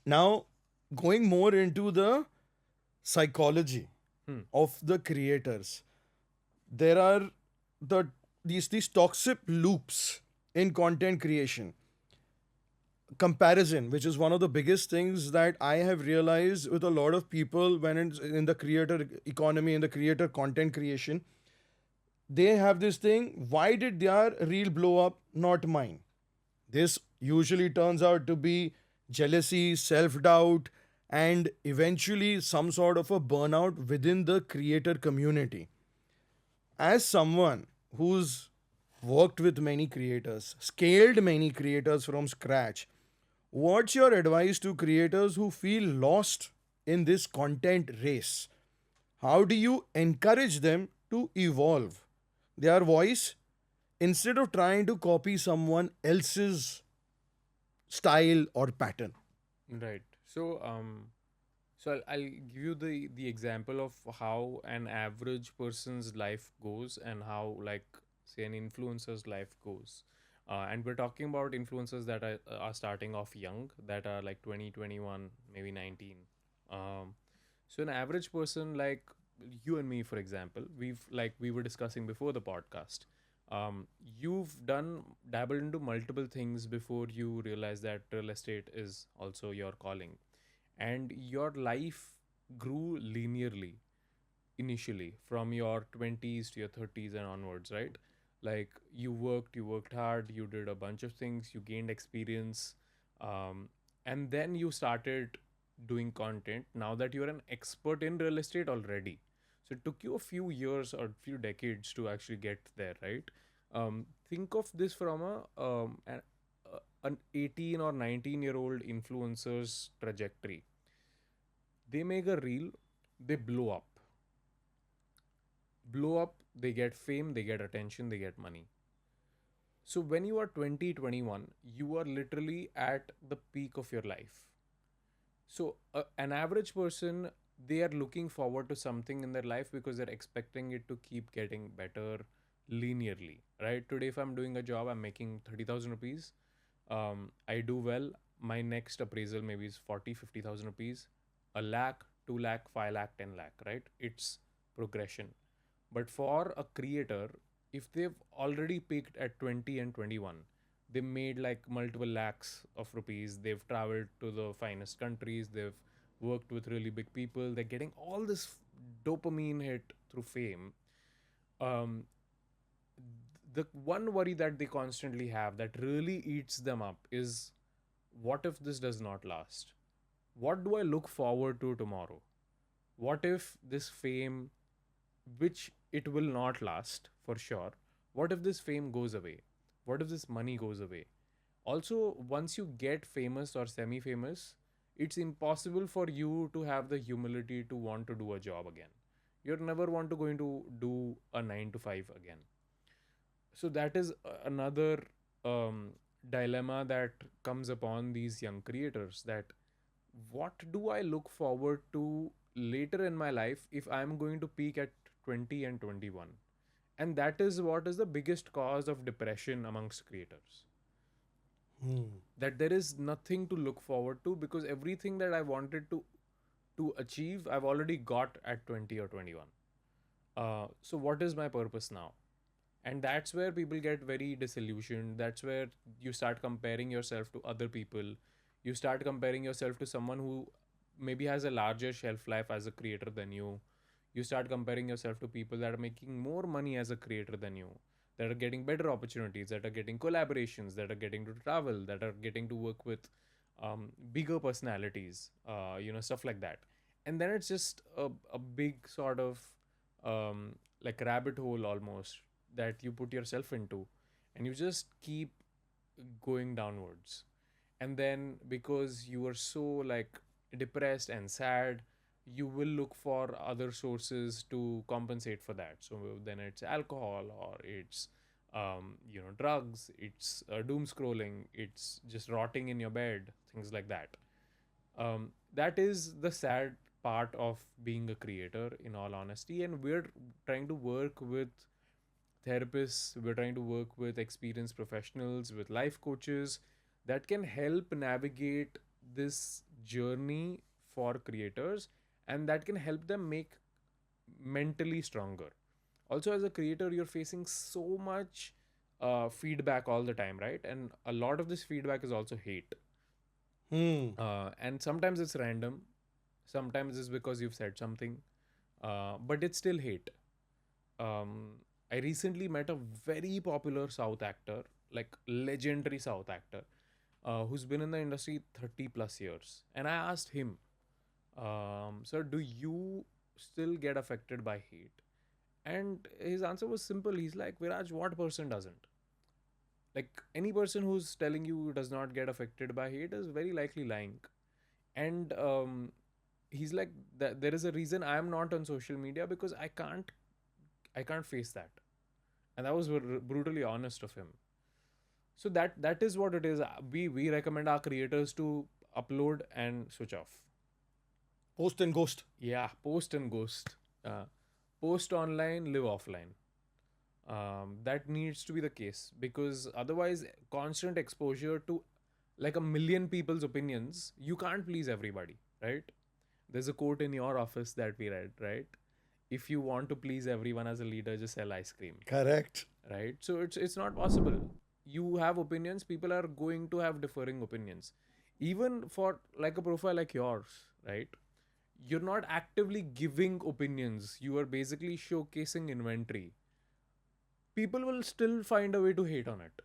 Now, going more into the psychology Hmm. of the creators, there are the these toxic loops in content creation. Comparison, which is one of the biggest things that I have realized with a lot of people when it's in the creator economy, in the creator content creation, they have this thing, why did their reel blow up, not mine? This usually turns out to be jealousy, self doubt, and eventually some sort of a burnout within the creator community. As someone who's worked with many creators, scaled many creators from scratch, what's your advice to creators who feel lost in this content race? How do you encourage them to evolve their voice instead of trying to copy someone else's style or pattern? Right. So I'll give you the example of how an average person's life goes and how, like, say, an influencer's life goes. And we're talking about influencers that are starting off young, that are like 20, 21, maybe 19. Um, so an average person like you and me, for example, we were discussing before the podcast. You've dabbled into multiple things before you realize that real estate is also your calling, and your life grew linearly initially from your 20s to your 30s and onwards, right? Like, you worked hard, you did a bunch of things, you gained experience, um, and then you started doing content now that you're an expert in real estate already. So it took you a few years or few decades to actually get there, right? Think of this from an 18 or 19-year-old influencer's trajectory. They make a reel, they blow up, they get fame, they get attention, they get money. So when you are 20, 21, you are literally at the peak of your life. So an average person, they are looking forward to something in their life because they're expecting it to keep getting better linearly, right? Today, if I'm doing a job, I'm making 30,000 rupees. I do well. My next appraisal maybe is 40, 50,000 rupees, a lakh, 2 lakh, 5 lakh, 10 lakh, right? It's progression. But for a creator, if they've already peaked at 20 and 21, they made like multiple lakhs of rupees. They've traveled to the finest countries. They've worked with really big people. They're getting all this dopamine hit through fame. Um, the one worry that they constantly have that really eats them up is, what if this does not last? What do I look forward to tomorrow? What if this fame, which it will not last for sure, what if this fame goes away? What if this money goes away? Also, once you get famous or semi famous, it's impossible for you to have the humility to want to do a job again. You're never want to going to do a 9 to 5 again. So that is another um, dilemma that comes upon these young creators, that what do I look forward to later in my life if I'm going to peak at 20 and 21? And that is what is the biggest cause of depression amongst creators, Hmm. that there is nothing to look forward to because everything that I wanted to achieve I've already got at 20 or 21. So what is my purpose now? And that's where people get very disillusioned. That's where you start comparing yourself to other people. You start comparing yourself to someone who maybe has a larger shelf life as a creator than you. You start comparing yourself to people that are making more money as a creator than you, that are getting better opportunities, that are getting collaborations, that are getting to travel, that are getting to work with bigger personalities, stuff like that. And then it's just a big sort of like rabbit hole almost that you put yourself into, and you just keep going downwards. And then because you are so like depressed and sad, you will look for other sources to compensate for that. So then it's alcohol, or it's drugs, it's doom scrolling, it's just rotting in your bed, things like that. That is the sad part of being a creator, in all honesty. And we're trying to work with therapists, we're trying to work with experienced professionals, with life coaches that can help navigate this journey for creators, and that can help them make mentally stronger. Also, as a creator, you're facing so much feedback all the time, right? And a lot of this feedback is also hate. Hmm. And sometimes it's random, sometimes it's because you've said something, but it's still hate. um, I recently met a very popular South actor, like legendary South actor, who's been in the industry 30 plus years. And I asked him, sir, do you still get affected by hate? And his answer was simple. He's like, Viraj, what person doesn't? Like, any person who's telling you does not get affected by hate is very likely lying. And he's like, there is a reason I am not on social media, because I can't face that. And that was brutally honest of him. So that is what it is. We recommend our creators to upload and switch off. Post and ghost. Yeah, post and ghost. Post online, live offline. That needs to be the case, because otherwise, constant exposure to like a million people's opinions, you can't please everybody, right? There's a quote in your office that we read, right? If you want to please everyone as a leader, just sell ice cream, Correct. right? So it's not possible. You have opinions, people are going to have differing opinions. Even for like a profile like yours, right? You're not actively giving opinions, you are basically showcasing inventory. People will still find a way to hate on it.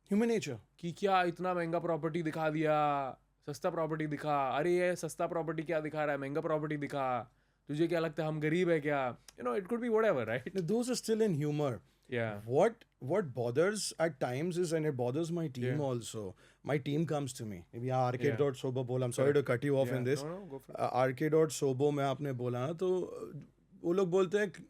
Human nature. कि क्या इतना महंगा property दिखा दिया, सस्ता property दिखा, अरे ये सस्ता प्रॉपर्टी क्या दिखा रहा है, महंगा प्रॉपर्टी दिखा, तुझे क्या लगता है हम गरीब है क्या? It could be whatever, right? Those are still in humor. Yeah. What bothers at times is, and it bothers my team Yeah. also. My team comes to me. Maybe Yeah. arcade.sobo बोला. I'm sorry to cut you off Yeah. in this. No, go for it. Arcade.sobo में आपने बोला ना, तो वो लोग बोलते हैं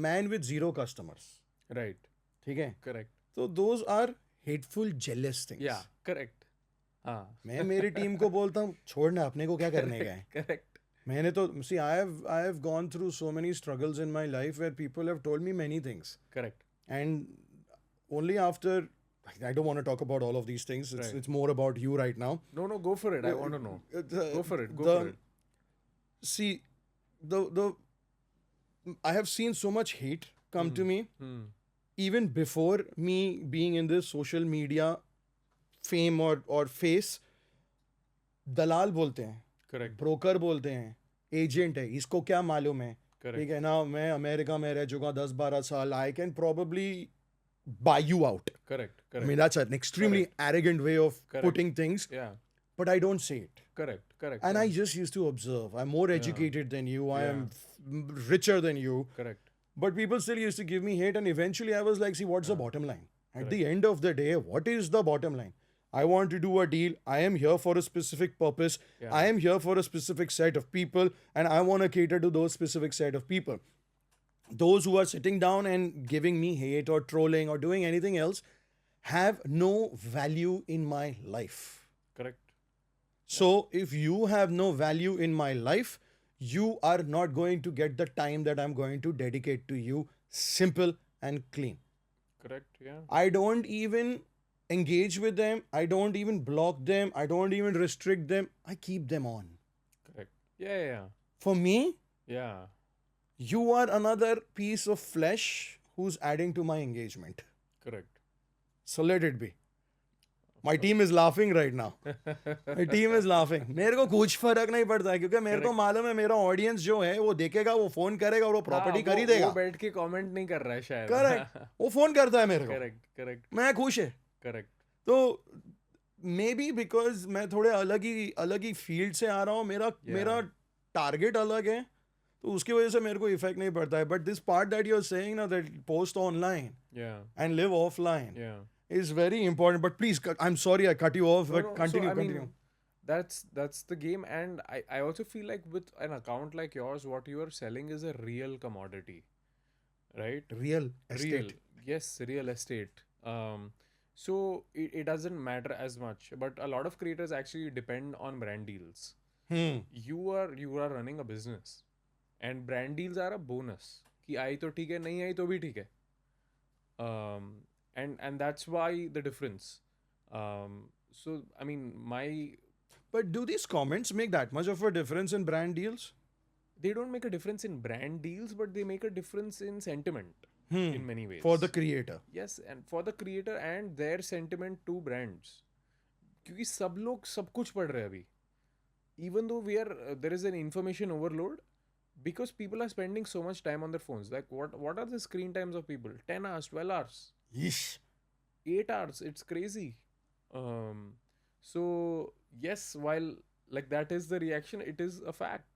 man with zero customers. Right. ठीक है? Correct. So those are hateful, jealous things. Yeah. Correct. हाँ. मैं मेरी टीम को बोलता हूँ छोड़ना, अपने को क्या करने का है. Correct. मैंने तो see I have gone through so many struggles in my life where people have told me many things. Correct. And only after, I don't want to talk about all of these things. Right. It's more about you right now. No, go for it. I want to know. Go for it. Go for it. See, the I have seen so much hate come to me, even before me being in this social media fame or face. दलाल बोलते हैं, Correct. Broker बोलते हैं, agent है, इसको क्या मालूम है. Correct. ठीक है ना, मैं अमेरिका में रह चुका 10-12 साल. I can probably buy you out. Correct. I mean, that's an extremely arrogant way of Correct. putting things, Yeah. but I don't say it. Correct. Correct. And I just used to observe. I'm more educated than you. I am richer than you. Correct. But people still used to give me hate. And eventually I was like, see, what's the bottom line? At the end of the day, what is the bottom line? I want to do a deal. I am here for a specific purpose. Yeah. I am here for a specific set of people. And I want to cater to those specific set of people. Those who are sitting down and giving me hate or trolling or doing anything else have no value in my life. Correct. So if you have no value in my life, you are not going to get the time that I'm going to dedicate to you. Simple and clean. Correct. Yeah. I don't even engage with them. I don't even block them. I don't even restrict them. I keep them on. Correct. Yeah. For me, Yeah. you are another piece of flesh who's adding to my engagement. Correct. So let it be. My team is laughing right now. My team is laughing. मेरे को कुछ फर्क नहीं पड़ता है, क्योंकि मेरे को मालूम है मेरा ऑडियंस जो है वो देखेगा, वो फोन करेगा और वो प्रॉपर्टी खरीदेगा. वो बैठ के कमेंट नहीं कर रहा है शायद. करेक्ट. वो फोन करता है मेरे को. करेक्ट. मैं खुश है. करेक्ट. तो मे बी बिकॉज मैं थोड़े अलग ही फील्ड से आ रहा हूँ, मेरा टारगेट अलग है, तो उसकी वजह से मेरे को इफेक्ट नहीं पड़ता है. But this part that you are saying ना, that post online and live offline is very important. But please, I'm sorry I cut you off, but continue. That's the game. And I also feel like with an account like yours, what you are selling is a real commodity, right? Real estate. Yes, real estate. So it doesn't matter as much, but a lot of creators actually depend on brand deals. You are running a business, and brand deals are a bonus. कि आई तो ठीक है, नहीं आई तो भी ठीक है. And that's why the difference. So I mean, But do these comments make that much of a difference in brand deals? They don't make a difference in brand deals, but they make a difference in sentiment in many For the ways. creator. Yes, and for the creator and their sentiment to brands. क्योंकि सब लोग सब कुछ पढ़ रहे हैं अभी. Even though there is an information overload, because people are spending so much time on their phones. Like what are the screen times of people? 10 hours, 12 hours, Yeesh. 8 hours. It's crazy. So yes, while like that is the reaction, it is a fact.